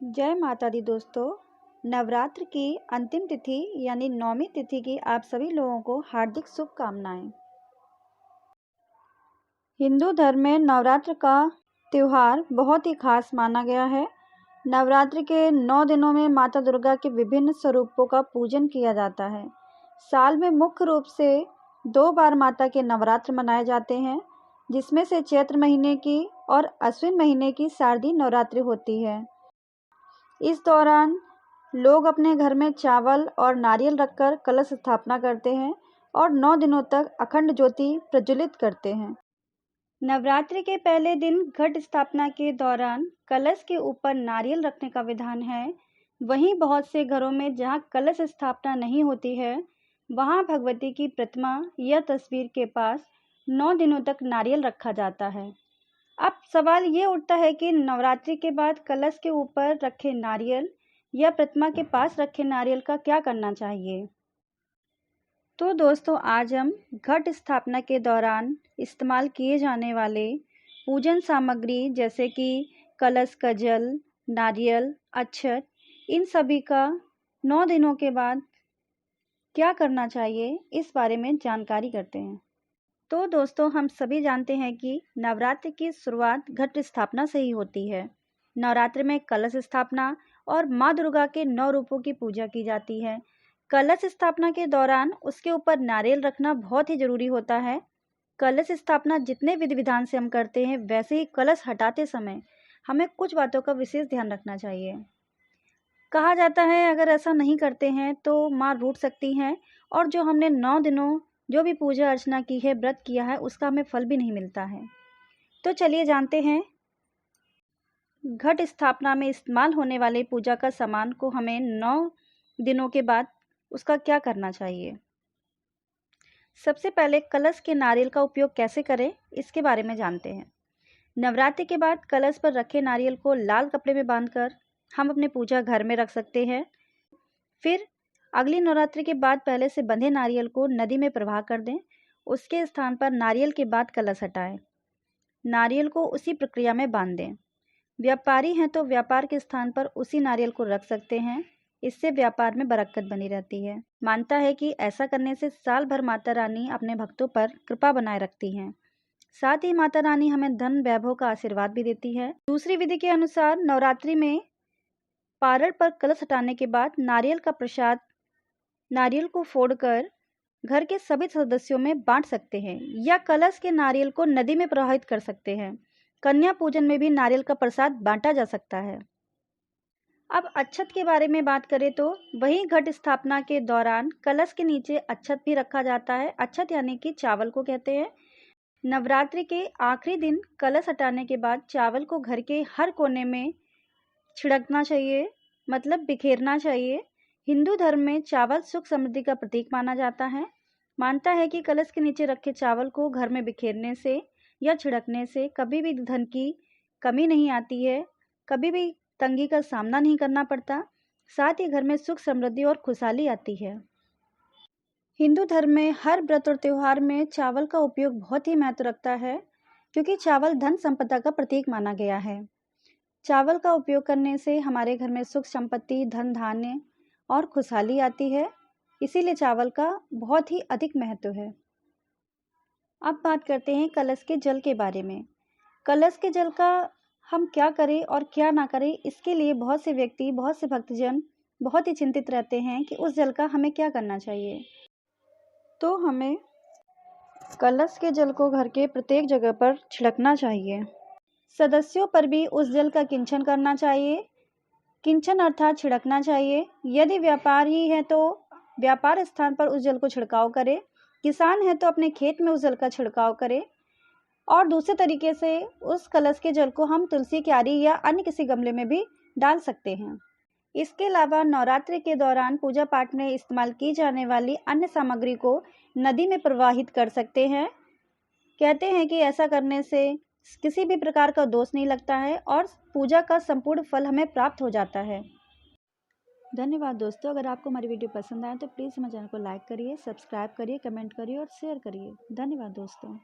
जय माता दी दोस्तों। नवरात्र की अंतिम तिथि यानी नौमी तिथि की आप सभी लोगों को हार्दिक शुभकामनाएं। हिंदू धर्म में नवरात्र का त्यौहार बहुत ही खास माना गया है। नवरात्र के 9 दिनों में माता दुर्गा के विभिन्न स्वरूपों का पूजन किया जाता है। साल में मुख्य रूप से 2 बार माता के नवरात्र मनाए जाते हैं, जिसमें से चैत्र महीने की और अश्विन महीने की शारदीय नवरात्रि होती है। इस दौरान लोग अपने घर में चावल और नारियल रखकर कलश स्थापना करते हैं और 9 दिनों तक अखंड ज्योति प्रज्वलित करते हैं। नवरात्रि के पहले दिन घट स्थापना के दौरान कलश के ऊपर नारियल रखने का विधान है। वहीं बहुत से घरों में जहां कलश स्थापना नहीं होती है, वहां भगवती की प्रतिमा या तस्वीर के पास 9 दिनों तक नारियल रखा जाता है। अब सवाल ये उठता है कि नवरात्रि के बाद कलश के ऊपर रखे नारियल या प्रतिमा के पास रखे नारियल का क्या करना चाहिए। तो दोस्तों, आज हम घट स्थापना के दौरान इस्तेमाल किए जाने वाले पूजन सामग्री जैसे कि कलश का जल, नारियल, अक्षत, इन सभी का 9 दिनों के बाद क्या करना चाहिए, इस बारे में जानकारी करते हैं। तो दोस्तों, हम सभी जानते हैं कि नवरात्र की शुरुआत घट स्थापना से ही होती है। नवरात्र में कलश स्थापना और माँ दुर्गा के 9 रूपों की पूजा की जाती है। कलश स्थापना के दौरान उसके ऊपर नारियल रखना बहुत ही जरूरी होता है। कलश स्थापना जितने विधि विधान से हम करते हैं, वैसे ही कलश हटाते समय हमें कुछ बातों का विशेष ध्यान रखना चाहिए। कहा जाता है अगर ऐसा नहीं करते हैं तो माँ रूठ सकती हैं और जो हमने 9 दिनों जो भी पूजा अर्चना की है, व्रत किया है, उसका हमें फल भी नहीं मिलता है। तो चलिए जानते हैं घट स्थापना में इस्तेमाल होने वाले पूजा का सामान को हमें 9 दिनों के बाद उसका क्या करना चाहिए। सबसे पहले कलश के नारियल का उपयोग कैसे करें, इसके बारे में जानते हैं। नवरात्रि के बाद कलश पर रखे नारियल को लाल कपड़े में बांधकर हम अपने पूजा घर में रख सकते हैं। फिर अगली नवरात्रि के बाद पहले से बंधे नारियल को नदी में प्रवाह कर दें। उसके स्थान पर नारियल के बाद कलश हटाएं। नारियल को उसी प्रक्रिया में बांध दें। व्यापारी हैं तो व्यापार के स्थान पर उसी नारियल को रख सकते हैं। इससे व्यापार में बरकत बनी रहती है। मानता है कि ऐसा करने से साल भर माता रानी अपने भक्तों पर कृपा बनाए रखती हैं। साथ ही माता रानी हमें धन वैभव का आशीर्वाद भी देती है। दूसरी विधि के अनुसार नवरात्रि में पारण पर कलश हटाने के बाद नारियल का प्रसाद नारियल को फोड़कर घर के सभी सदस्यों में बांट सकते हैं या कलश के नारियल को नदी में प्रवाहित कर सकते हैं। कन्या पूजन में भी नारियल का प्रसाद बांटा जा सकता है। अब अक्षत के बारे में बात करें तो वही घट स्थापना के दौरान कलश के नीचे अक्षत भी रखा जाता है। अक्षत यानी कि चावल को कहते हैं। नवरात्रि के आखिरी दिन कलश हटाने के बाद चावल को घर के हर कोने में छिड़कना चाहिए, मतलब बिखेरना चाहिए। हिंदू धर्म में चावल सुख समृद्धि का प्रतीक माना जाता है। मानता है कि कलश के नीचे रखे चावल को घर में बिखेरने से या छिड़कने से कभी भी धन की कमी नहीं आती है, कभी भी तंगी का सामना नहीं करना पड़ता। साथ ही घर में सुख समृद्धि और खुशहाली आती है। हिंदू धर्म में हर व्रत और त्योहार में चावल का उपयोग बहुत ही महत्व रखता है, क्योंकि चावल धन संपदा का प्रतीक माना गया है। चावल का उपयोग करने से हमारे घर में सुख संपत्ति, धन धान्य और खुशहाली आती है। इसीलिए चावल का बहुत ही अधिक महत्व है। अब बात करते हैं कलश के जल के बारे में। कलश के जल का हम क्या करें और क्या ना करें, इसके लिए बहुत से व्यक्ति, बहुत से भक्तजन बहुत ही चिंतित रहते हैं कि उस जल का हमें क्या करना चाहिए। तो हमें कलश के जल को घर के प्रत्येक जगह पर छिड़कना चाहिए। सदस्यों पर भी उस जल का किंचन करना चाहिए। किंचन अर्थात छिड़कना चाहिए। यदि व्यापार ही है तो व्यापार स्थान पर उस जल को छिड़काव करें। किसान है तो अपने खेत में उस जल का छिड़काव करें। और दूसरे तरीके से उस कलश के जल को हम तुलसी क्यारी या अन्य किसी गमले में भी डाल सकते हैं। इसके अलावा नवरात्रि के दौरान पूजा पाठ में इस्तेमाल की जाने वाली अन्य सामग्री को नदी में प्रवाहित कर सकते हैं। कहते हैं कि ऐसा करने से किसी भी प्रकार का दोष नहीं लगता है और पूजा का संपूर्ण फल हमें प्राप्त हो जाता है। धन्यवाद दोस्तों। अगर आपको हमारी वीडियो पसंद आए तो प्लीज़ हमारे चैनल को लाइक करिए, सब्सक्राइब करिए, कमेंट करिए और शेयर करिए। धन्यवाद दोस्तों।